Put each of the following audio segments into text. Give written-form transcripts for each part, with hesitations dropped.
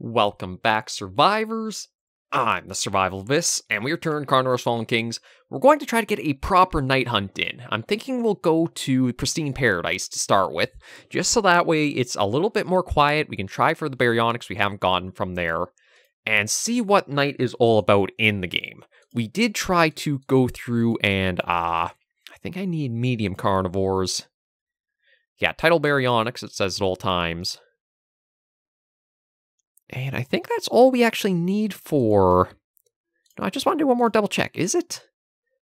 Welcome back, survivors. I'm the Survivalist, and we return Carnivores Fallen Kings. We're going to try to get a proper night hunt in. I'm thinking we'll go to Pristine Paradise to start with, just so that way it's a little bit more quiet. We can try for the baryonyx we haven't gotten from there, and see what night is all about in the game. We did try to go through and, I think I need medium carnivores. Yeah, title baryonyx, it says at all times. And I think that's all we actually need for... No, I just want to do one more double check. Is it?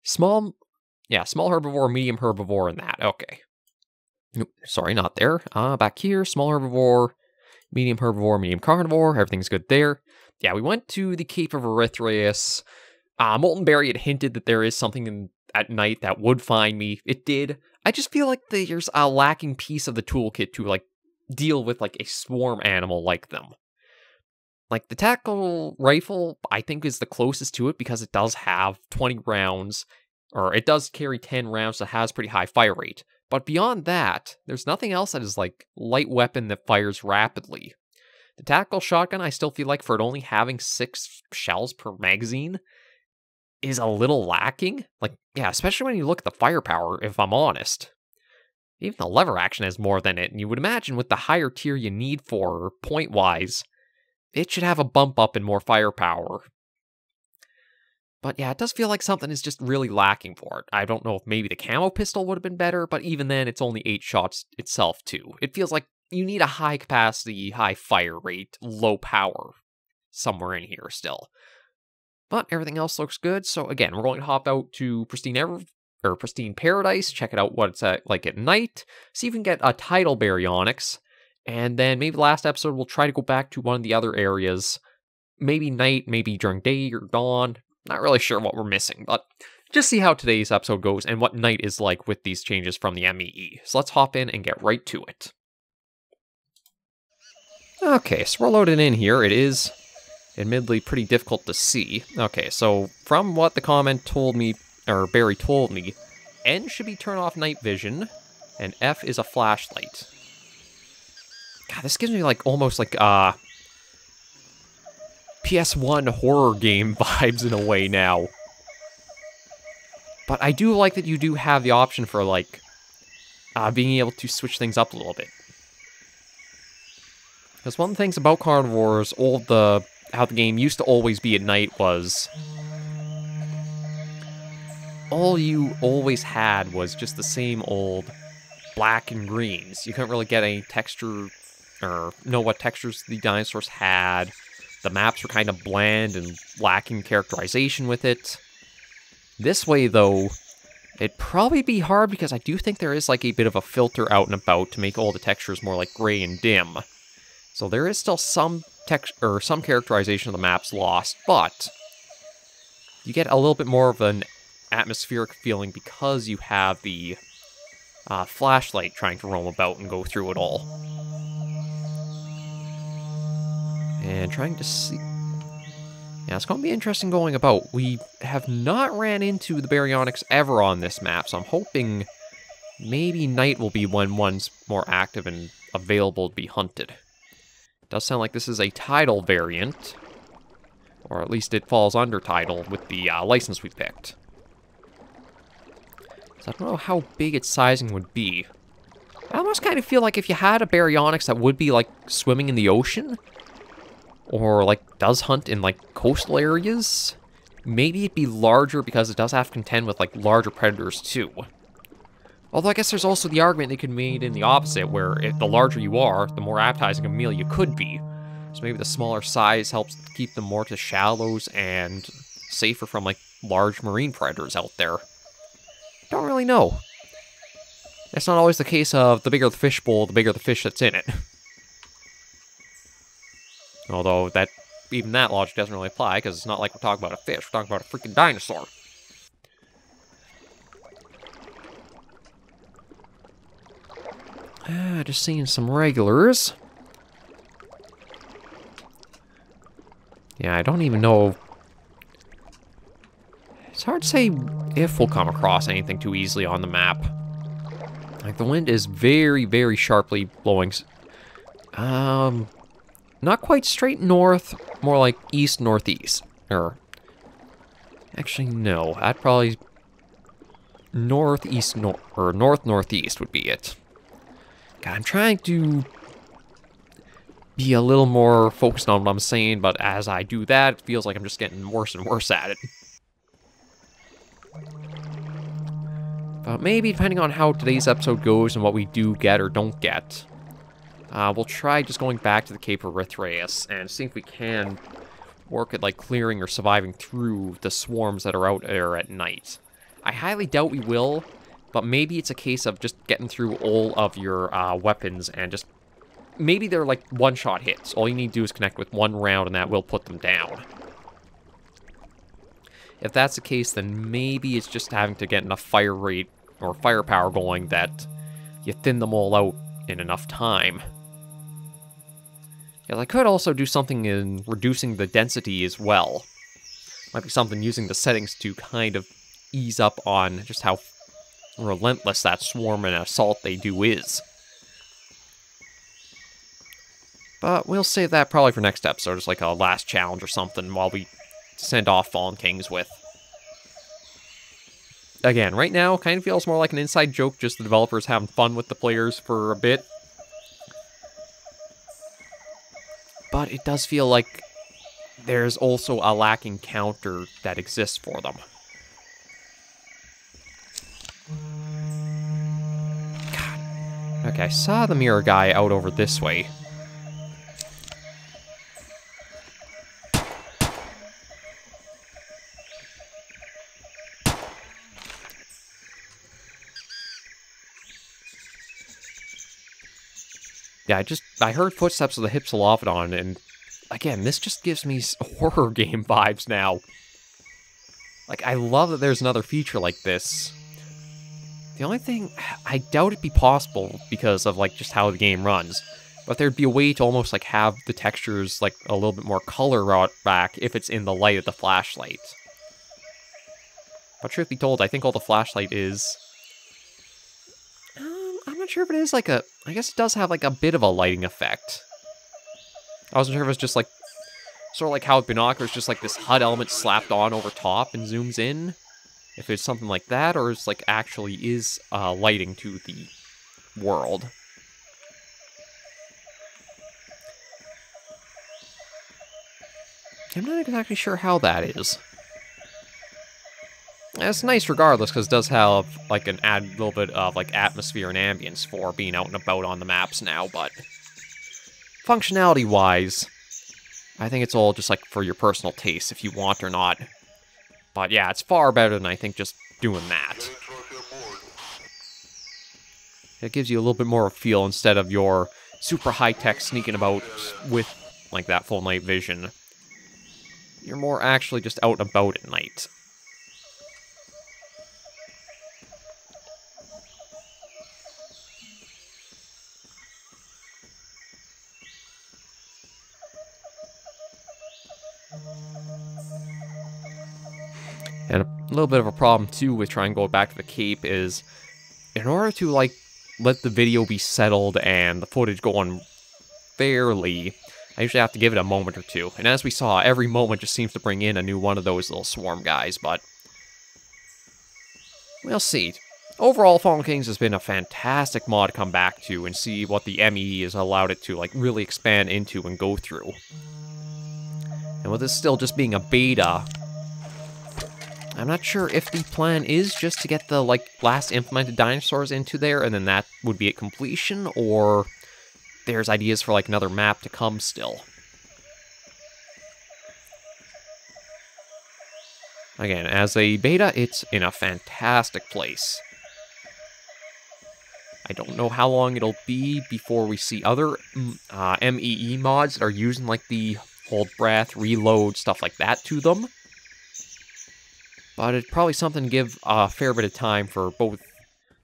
Small... Yeah, small herbivore, medium herbivore, and that. Okay. Nope, sorry, not there. Back here, small herbivore, medium carnivore. Everything's good there. Yeah, we went to the Cape of Erythraeus. Molten Berry had hinted that there is something at night that would find me. It did. I just feel like there's a lacking piece of the toolkit to, like, deal with, like, a swarm animal like them. Like, the tactical rifle, I think, is the closest to it because it does have 20 rounds, or it does carry 10 rounds, so it has pretty high fire rate. But beyond that, there's nothing else that is, like, light weapon that fires rapidly. The tactical shotgun, I still feel like, for it only having 6 shells per magazine, is a little lacking. Like, yeah, especially when you look at the firepower, if I'm honest. Even the lever action has more than it, and you would imagine with the higher tier you need for point-wise, it should have a bump up in more firepower. But yeah, it does feel like something is just really lacking for it. I don't know if maybe the camo pistol would have been better, but even then, it's only 8 shots itself, too. It feels like you need a high capacity, high fire rate, low power somewhere in here still. But everything else looks good, so again, we're going to hop out to Pristine Paradise, check it out what it's like at night, see if we can get a tidal baryonyx. And then maybe last episode, we'll try to go back to one of the other areas. Maybe night, maybe during day or dawn. Not really sure what we're missing, but just see how today's episode goes and what night is like with these changes from the M.E.E. So let's hop in and get right to it. Okay, so we're loaded in here. It is admittedly pretty difficult to see. Okay, so from what the comment told me, or Barry told me, N should be turn off night vision, and F is a flashlight. God, this gives me like almost like PS1 horror game vibes in a way now. But I do like that you do have the option for like being able to switch things up a little bit. Because one of the things about Carnivores, how the game used to always be at night was all you always had was just the same old black and greens. You couldn't really get any texture or know what textures the dinosaurs had. The maps were kind of bland and lacking characterization with it. This way, though, it'd probably be hard because I do think there is like a bit of a filter out and about to make all the textures more like gray and dim. So there is still some characterization of the maps lost, but you get a little bit more of an atmospheric feeling because you have the flashlight trying to roam about and go through it all. And trying to see... Yeah, it's going to be interesting going about. We have not ran into the baryonyx ever on this map, so I'm hoping maybe night will be when one's more active and available to be hunted. It does sound like this is a tidal variant, or at least it falls under tidal with the license we picked. So I don't know how big its sizing would be. I almost kind of feel like if you had a baryonyx that would be like swimming in the ocean, or like does hunt in like coastal areas, maybe it'd be larger because it does have to contend with like larger predators too. Although I guess there's also the argument they could made in the opposite, where if the larger you are, the more appetizing a meal you could be. So maybe the smaller size helps keep them more to shallows and safer from like large marine predators out there. Don't really know. It's not always the case of the bigger the fishbowl, the bigger the fish that's in it. Although, even that logic doesn't really apply, because it's not like we're talking about a fish, we're talking about a freaking dinosaur. Just seeing some regulars. Yeah, I don't even know... It's hard to say if we'll come across anything too easily on the map. Like, the wind is very, very sharply blowing. not quite straight north, more like east-northeast. Or, actually, no. I'd probably northeast, or north-northeast would be it. God, I'm trying to be a little more focused on what I'm saying, but as I do that, it feels like I'm just getting worse and worse at it. But maybe, depending on how today's episode goes and what we do get or don't get, we'll try just going back to the Cape of Erythraeus and see if we can work at, like, clearing or surviving through the swarms that are out there at night. I highly doubt we will, but maybe it's a case of just getting through all of your weapons and just... Maybe they're, like, one-shot hits. All you need to do is connect with one round and that will put them down. If that's the case, then maybe it's just having to get enough fire rate or firepower going that you thin them all out in enough time. Yeah, I could also do something in reducing the density as well. Might be something using the settings to kind of ease up on just how relentless that swarm and assault they do is. But we'll save that probably for next episode, just like a last challenge or something while we send off Fallen Kings with. Again, right now, kind of feels more like an inside joke, just the developers having fun with the players for a bit. But it does feel like there's also a lacking counter that exists for them. God. Okay, I saw the mirror guy out over this way. Yeah, I heard footsteps of the Hypsilophodon, and again, this just gives me horror game vibes now. Like, I love that there's another feature like this. The only thing, I doubt it'd be possible because of, like, just how the game runs. But there'd be a way to almost, like, have the textures, like, a little bit more color back if it's in the light of the flashlight. But truth be told, I think all the flashlight is... I'm not sure if it is like a... I guess it does have like a bit of a lighting effect. I wasn't sure if it's just like... Sort of like how binoculars just like this HUD element slapped on over top and zooms in. If it's something like that, or it's like actually is lighting to the world. I'm not exactly sure how that is. It's nice regardless, because it does have, like, an little bit of, like, atmosphere and ambience for being out and about on the maps now, but... Functionality-wise, I think it's all just, like, for your personal taste, if you want or not. But yeah, it's far better than, I think, just doing that. It gives you a little bit more of a feel instead of your super high-tech sneaking about with, like, that full night vision. You're more actually just out and about at night. And a little bit of a problem, too, with trying to go back to the Cape is, in order to, like, let the video be settled and the footage go on fairly, I usually have to give it a moment or two. And as we saw, every moment just seems to bring in a new one of those little swarm guys, but... we'll see. Overall, Fallen Kings has been a fantastic mod to come back to and see what the M.E.E has allowed it to, like, really expand into and go through. And with this still just being a beta... I'm not sure if the plan is just to get the, like, last implemented dinosaurs into there, and then that would be at completion, or there's ideas for, like, another map to come still. Again, as a beta, it's in a fantastic place. I don't know how long it'll be before we see other M.E.E mods that are using, like, the hold breath, reload, stuff like that to them. But it's probably something to give a fair bit of time for both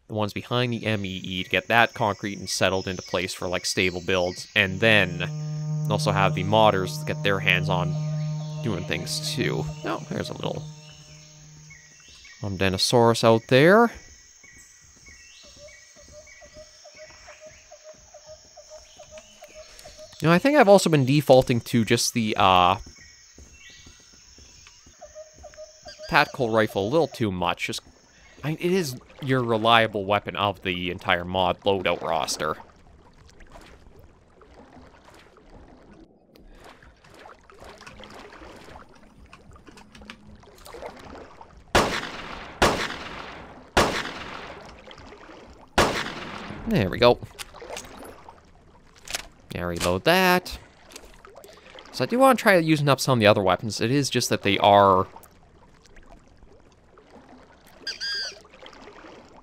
the ones behind the M.E.E to get that concrete and settled into place for, like, stable builds, and then also have the modders to get their hands on doing things too. Oh, there's a little Dinosaurus out there. You know, I think I've also been defaulting to just the, tactical rifle a little too much. Just, it is your reliable weapon of the entire mod loadout roster. There we go. Yeah, reload that. So I do want to try using up some of the other weapons. It is just that they are...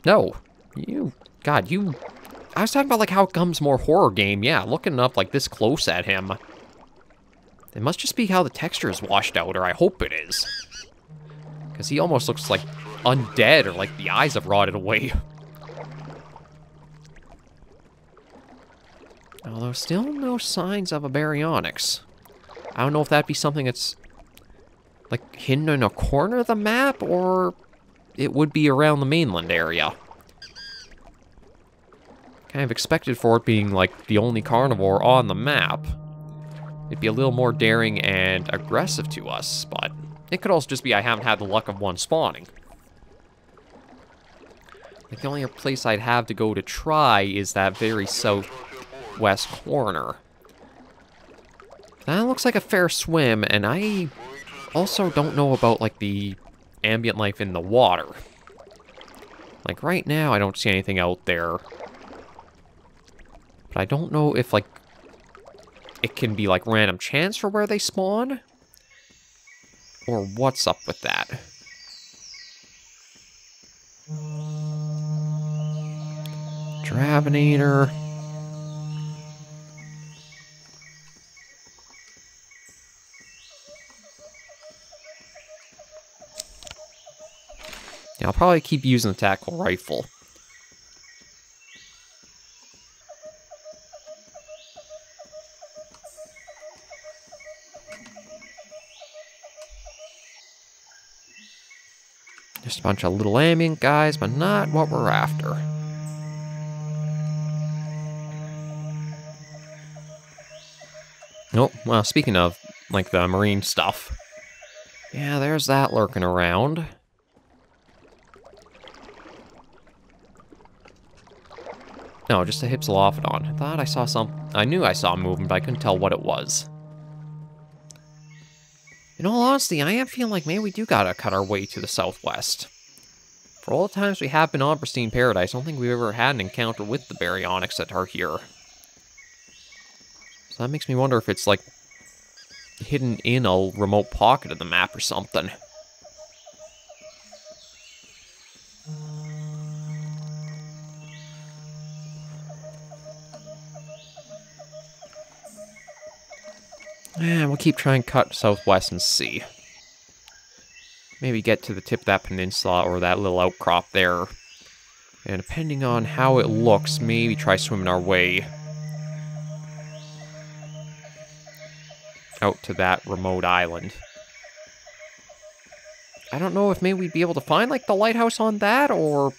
No. You... God, you... I was talking about, like, how it comes more horror game. Yeah, looking up, like, this close at him. It must just be how the texture is washed out, or I hope it is. Because he almost looks like undead, or like the eyes have rotted away. Although still no signs of a baryonyx. I don't know if that'd be something that's, like, hidden in a corner of the map, or it would be around the mainland area. Kind of expected for it being, like, the only carnivore on the map. It'd be a little more daring and aggressive to us, but it could also just be I haven't had the luck of one spawning. Like, the only place I'd have to go to try is that very southwest corner. That looks like a fair swim, and I also don't know about, like, the ambient life in the water. Like, right now, I don't see anything out there. But I don't know if, like, it can be, like, random chance for where they spawn? Or what's up with that? Dravenator. Yeah, I'll probably keep using the tactical rifle. Just a bunch of little ambient guys, but not what we're after. Nope. Well, speaking of, like, the marine stuff. Yeah, there's that lurking around. No, just a Hypsilophodon. I thought I saw some... I knew I saw movement, but I couldn't tell what it was. In all honesty, I am feeling like maybe we do gotta cut our way to the southwest. For all the times we have been on Pristine Paradise, I don't think we've ever had an encounter with the baryonyx that are here. So that makes me wonder if it's, like, hidden in a remote pocket of the map or something. And we'll keep trying to cut southwest and see. Maybe get to the tip of that peninsula or that little outcrop there. And depending on how it looks, maybe try swimming our way out to that remote island. I don't know if maybe we'd be able to find, like, the lighthouse on that, or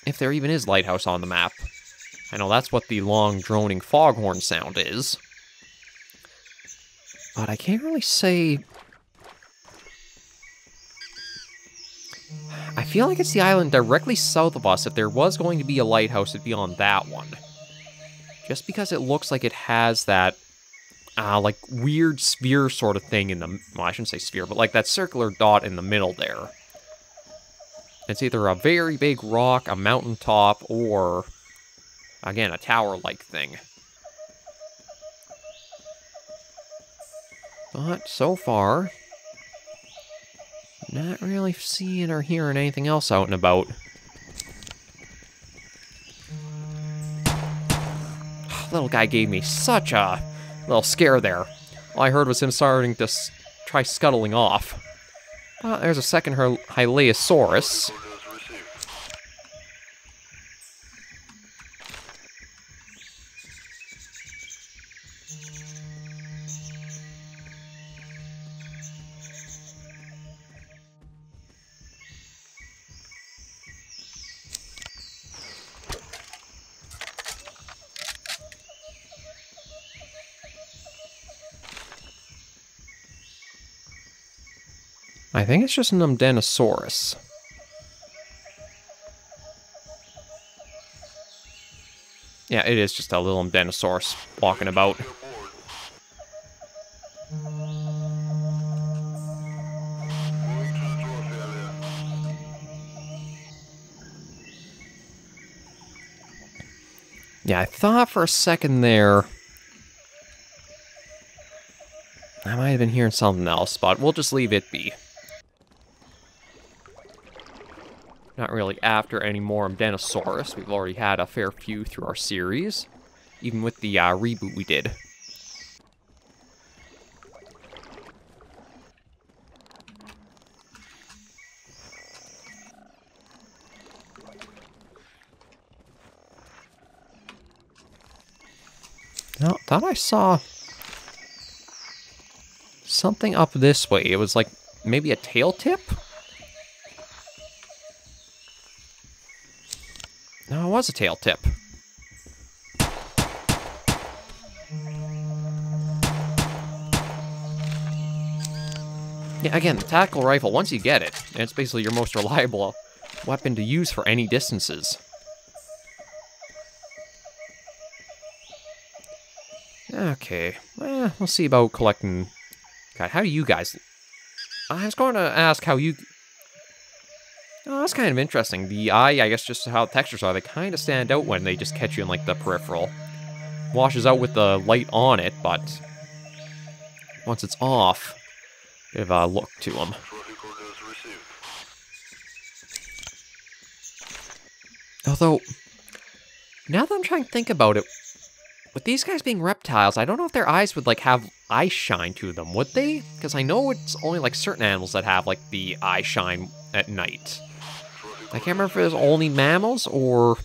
if there even is lighthouse on the map. I know that's what the long, droning foghorn sound is. But I can't really say... I feel like it's the island directly south of us. If there was going to be a lighthouse, it'd be on that one. Just because it looks like it has that, like, weird sphere sort of thing in the... Well, I shouldn't say sphere, but, like, that circular dot in the middle there. It's either a very big rock, a mountaintop, or, again, a tower-like thing. But, so far, not really seeing or hearing anything else out and about. Little guy gave me such a little scare there. All I heard was him starting to try scuttling off. There's a second Hylaeosaurus. I think it's just an Umdenosaurus. Yeah, it is just a little Umdenosaurus walking about. Yeah, I thought for a second there I might have been hearing something else, but we'll just leave it be. Not really after any more Umdenosaurus. We've already had a fair few through our series, even with the reboot we did. No, thought I saw something up this way. It was like maybe a tail tip? No, it was a tail tip. Yeah, again, the tactical rifle, once you get it, it's basically your most reliable weapon to use for any distances. Okay, well, we'll see about collecting... God, how do you guys... I was going to ask how you... Oh, that's kind of interesting. The eye, I guess just how the textures are, they kind of stand out when they just catch you in, like, the peripheral. Washes out with the light on it, but... once it's off, bit of a look to them. Although, now that I'm trying to think about it, with these guys being reptiles, I don't know if their eyes would, like, have eye shine to them, would they? Because I know it's only, like, certain animals that have, like, the eye shine at night. I can't remember if it was only mammals, or...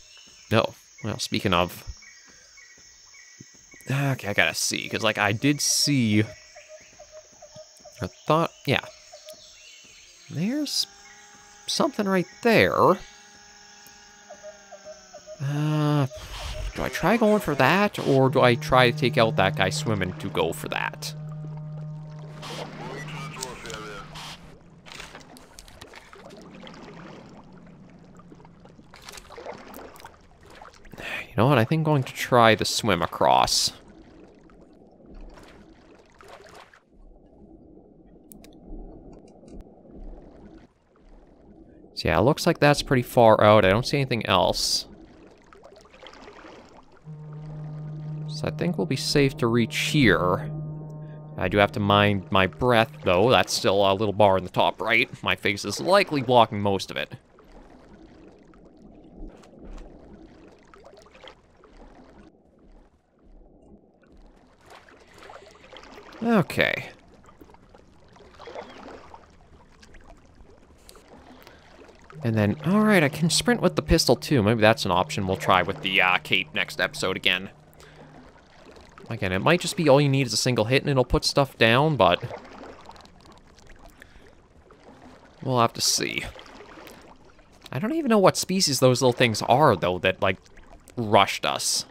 No. Well, speaking of... Okay, I gotta see, because, like, I did see... I thought... Yeah. There's... something right there. Do I try going for that, or do I try to take out that guy swimming to go for that? You know what, I think I'm going to try the swim across. So yeah, it looks like that's pretty far out. I don't see anything else. So I think we'll be safe to reach here. I do have to mind my breath, though. That's still a little bar in the top right. My face is likely blocking most of it. Okay. And then, alright, I can sprint with the pistol, too. Maybe that's an option we'll try with the cape next episode again. Again, it might just be all you need is a single hit and it'll put stuff down, but... we'll have to see. I don't even know what species those little things are, though, that, like, rushed us.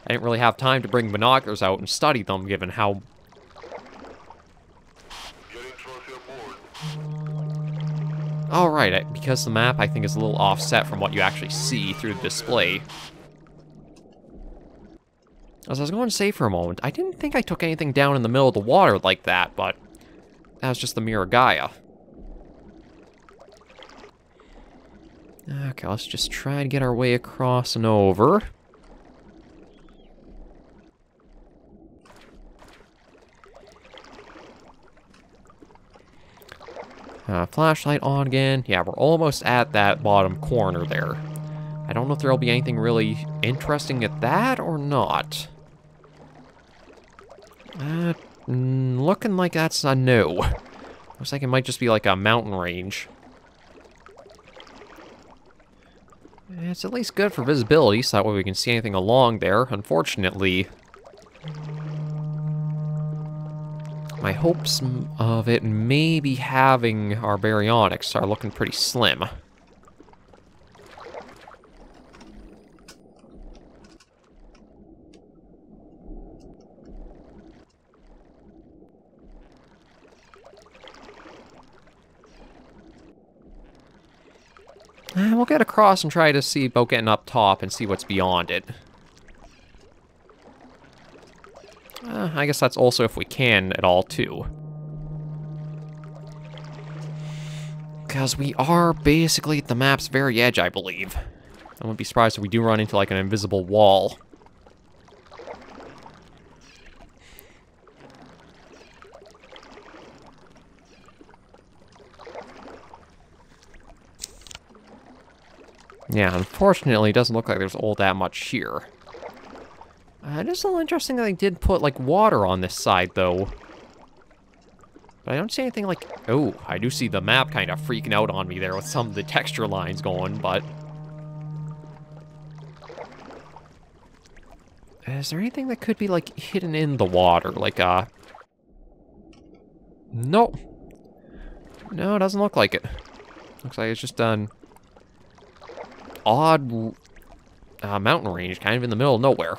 I didn't really have time to bring binoculars out and study them, given how... Alright, because the map, I think, is a little offset from what you actually see through the display. As I was going to say for a moment, I didn't think I took anything down in the middle of the water like that, but that was just the Mirror Gaia. Okay, let's just try to get our way across and over. Flashlight on again. Yeah, we're almost at that bottom corner there. I don't know if there'll be anything really interesting at that or not. Looking like that's a no. Looks like it might just be like a mountain range. It's at least good for visibility, so that way we can see anything along there. Unfortunately, my hopes of it maybe having our baryonyx are looking pretty slim. We'll get across and try to see about getting up top and see what's beyond it. I guess that's also if we can at all, too. Because we are basically at the map's very edge, I believe. I wouldn't be surprised if we do run into, like, an invisible wall. Yeah, unfortunately, it doesn't look like there's all that much here. It is a little interesting that they did put, like, water on this side, though. But I don't see anything like... Oh, I do see the map kind of freaking out on me there with some of the texture lines going, but... Is there anything that could be, like, hidden in the water? Like, Nope. No, it doesn't look like it. Looks like it's just an odd mountain range, kind of in the middle of nowhere.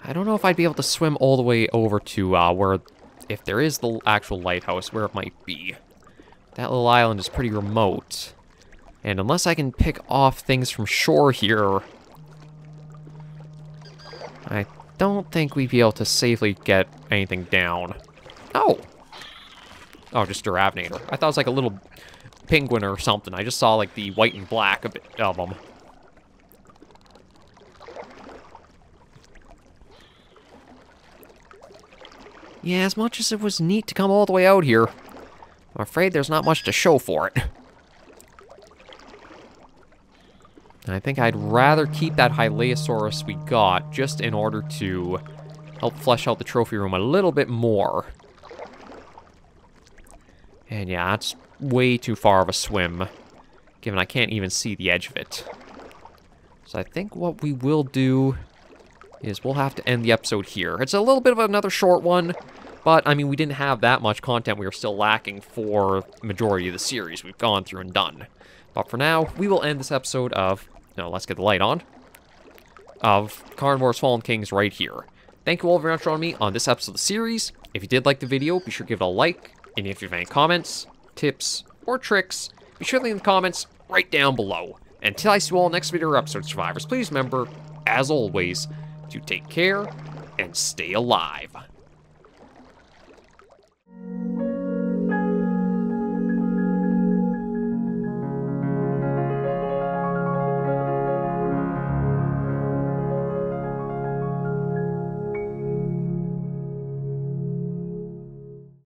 I don't know if I'd be able to swim all the way over to where, if there is the actual lighthouse, where it might be. That little island is pretty remote. And unless I can pick off things from shore here, I don't think we'd be able to safely get anything down. Oh! Oh, just a Ravnator. I thought it was like a little penguin or something. I just saw like the white and black a bit of them. Yeah, as much as it was neat to come all the way out here, I'm afraid there's not much to show for it. I think I'd rather keep that Hylaeosaurus we got, just in order to help flesh out the trophy room a little bit more. And yeah, that's way too far of a swim, given I can't even see the edge of it. So I think what we will do is we'll have to end the episode here. It's a little bit of another short one, but, I mean, we didn't have that much content we were still lacking for the majority of the series we've gone through and done. But for now, we will end this episode of... No, let's get the light on. Of Carnivores Fallen Kings right here. Thank you all very much for joining me on this episode of the series. If you did like the video, be sure to give it a like. And if you have any comments, tips, or tricks, be sure to leave in the comments right down below. Until I see you all next video or episode, survivors, please remember, as always, to take care and stay alive.